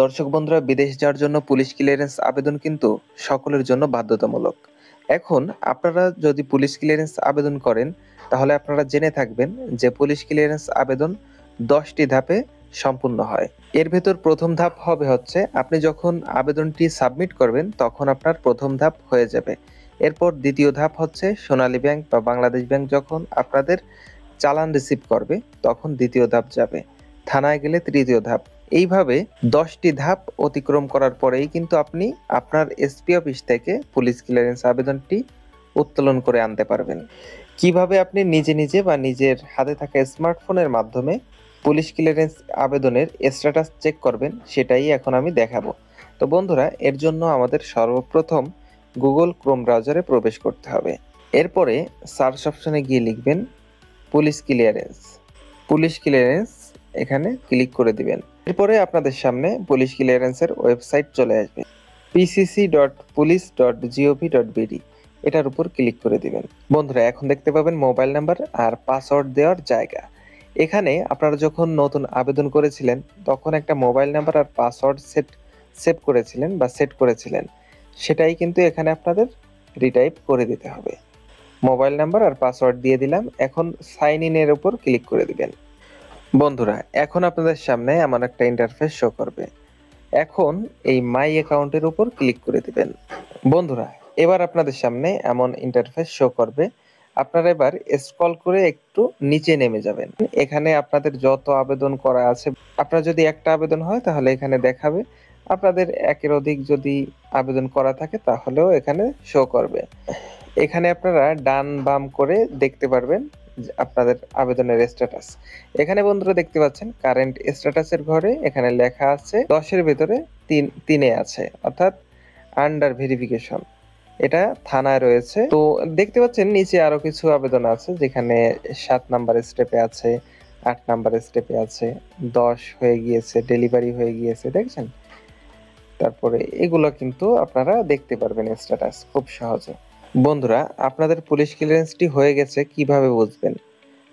দর্শক বন্ধুরা, বিদেশ যাওয়ার জন্য পুলিশ ক্লিয়ারেন্স আবেদন কিন্তু সকলের জন্য বাধ্যতামূলক। এখন আপনারা যদি পুলিশ ক্লিয়ারেন্স আবেদন করেন, তাহলে আপনারা জেনে থাকবেন যে পুলিশ ক্লিয়ারেন্স আবেদন 10টি ধাপে সম্পূর্ণ হয়। এর ভেতর প্রথম ধাপ হবে হচ্ছে আপনি যখন আবেদনটি সাবমিট করবেন তখন আপনার প্রথম ধাপ হয়ে যাবে। এরপর দ্বিতীয় ধাপ হচ্ছে সোনালী ব্যাংক বা বাংলাদেশ ব্যাংক যখন আপনাদের চালান রিসিভ করবে তখন দ্বিতীয় ধাপ যাবে। থানায় গেলে তৃতীয় ধাপ। এইভাবে 10টি ধাপ অতিক্রম করার পরেই কিন্তু আপনি আপনার এসপি অফিস থেকে পুলিশ ক্লিয়ারেন্স আবেদনটি উত্তোলন করে আনতে পারবেন। কিভাবে আপনি নিজে নিজে বা নিজের হাতে থাকা স্মার্টফোনের মাধ্যমে পুলিশ ক্লিয়ারেন্স আবেদনের স্ট্যাটাস চেক করবেন সেটাই এখন আমি দেখাবো। তো বন্ধুরা, এর জন্য আমাদের সর্বপ্রথম গুগল ক্রোম ব্রাউজারে প্রবেশ করতে হবে। এরপরে সার্চ অপশনে গিয়ে লিখবেন পুলিশ ক্লিয়ারেন্স। পুলিশ ক্লিয়ারেন্স এখানে ক্লিক করে দিবেন। এরপরে আপনাদের সামনে পুলিশ ক্লিয়ারেন্সের ওয়েবসাইট চলে আসবে, pcc.police.gov.bd। এটার উপর ক্লিক করে দিবেন। বন্ধুরা, এখন দেখতে পাবেন মোবাইল নাম্বার আর পাসওয়ার্ড দেওয়ার জায়গা। এখানে আপনারা যখন নতুন আবেদন করেছিলেন তখন একটা মোবাইল নাম্বার আর পাসওয়ার্ড সেভ করেছিলেন বা সেট করেছিলেন, সেটাই কিন্তু এখানে আপনাদের রিটাইপ করে দিতে হবে। মোবাইল নাম্বার আর পাসওয়ার্ড দিয়ে দিলাম। এখন সাইন ইন এর উপর ক্লিক করে দিবেন। বন্ধুরা, এখন আপনাদের সামনে এমন একটা ইন্টারফেস শো করবে। এখন এই মাই অ্যাকাউন্টের উপর ক্লিক করে দিবেন। বন্ধুরা, এবার আপনাদের সামনে এমন ইন্টারফেস শো করবে। আপনারা এবার স্ক্রল করে একটু নিচে নেমে যাবেন। এখানে আপনাদের যত আবেদন করা আছে, আপনার যদি একটা আবেদন হয় তাহলে এখানে দেখাবে। আপনাদের একের অধিক যদি আবেদন করা থাকে তাহলেও এখানে শো করবে। এখানে আপনারা ডান বাম করে দেখতে পারবেন আপনাদের আবেদনের স্ট্যাটাস। এখানে বন্ধুরা দেখতে পাচ্ছেন কারেন্ট স্ট্যাটাসের ঘরে এখানে লেখা আছে 10-এর ভেতরে 3-এ আছে, অর্থাৎ আন্ডার ভেরিফিকেশন। এটা থানায় রয়েছে। তো দেখতে পাচ্ছেন নিচে আরো কিছু আবেদন আছে, যেখানে 7 নাম্বার স্টেপে আছে, 8 নাম্বার স্টেপে আছে, 10 হয়ে গিয়েছে, ডেলিভারি হয়ে গিয়েছে, দেখছেন? তারপরে এগুলো কিন্তু আপনারা দেখতে পারবেন স্ট্যাটাস খুব সহজে। বন্ধুরা, আপনাদের পুলিশ ক্লিয়ারেন্সটি হয়ে গেছে কিভাবে বুঝবেন?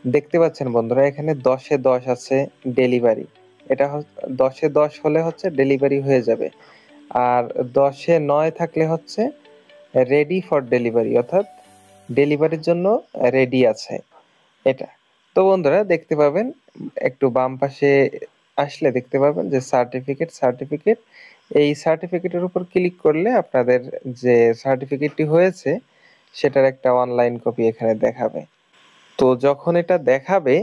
দেখতে পাচ্ছেন বন্ধুরা, এখানে 10-এ 10 আছে ডেলিভারি। এটা 10-এ 10 হলে হচ্ছে ডেলিভারি হয়ে যাবে। আর 10-এ 9 থাকলে হচ্ছে রেডি ফর ডেলিভারি, অর্থাৎ ডেলিভারির জন্য রেডি আছে এটা। তো বন্ধুরা দেখতে পাবেন, একটু বাম পাশে আসলে দেখতে পাবেন যে সার্টিফিকেট। এই সার্টিফিকেটের উপর ক্লিক করলে আপনাদের যে সার্টিফিকেটটি হয়েছে সেটার একটা অনলাইন কপি এখানে দেখাবে। তো যখন এটা দেখাবে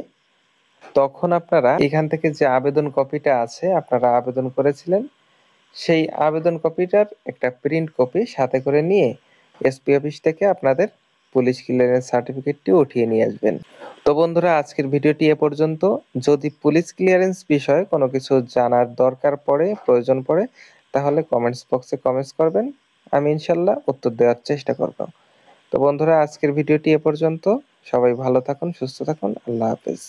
তখন আপনারা এখান থেকে যে আবেদন কপিটা আছে, আপনারা আবেদন করেছিলেন, সেই আবেদন কপিটার একটা প্রিন্ট কপি সাথে করে নিয়ে এসপি অফিস থেকে আপনাদের পুলিশ ক্লিয়ারেন্স সার্টিফিকেটটি উঠিয়ে নিয়ে আসবেন। তো বন্ধুরা, আজকের ভিডিওটি এ পর্যন্ত। যদি পুলিশ ক্লিয়ারেন্স বিষয়ে কোনো কিছু জানার দরকার পড়ে, প্রয়োজন পড়ে, তাহলে কমেন্টস বক্সে কমেন্টস করবেন। আমি ইনশাল্লাহ উত্তর দেওয়ার চেষ্টা করব। তো বন্ধুরা, আজকের ভিডিওটি এ পর্যন্ত। সবাই ভালো থাকুন, সুস্থ থাকুন। আল্লাহ হাফেজ।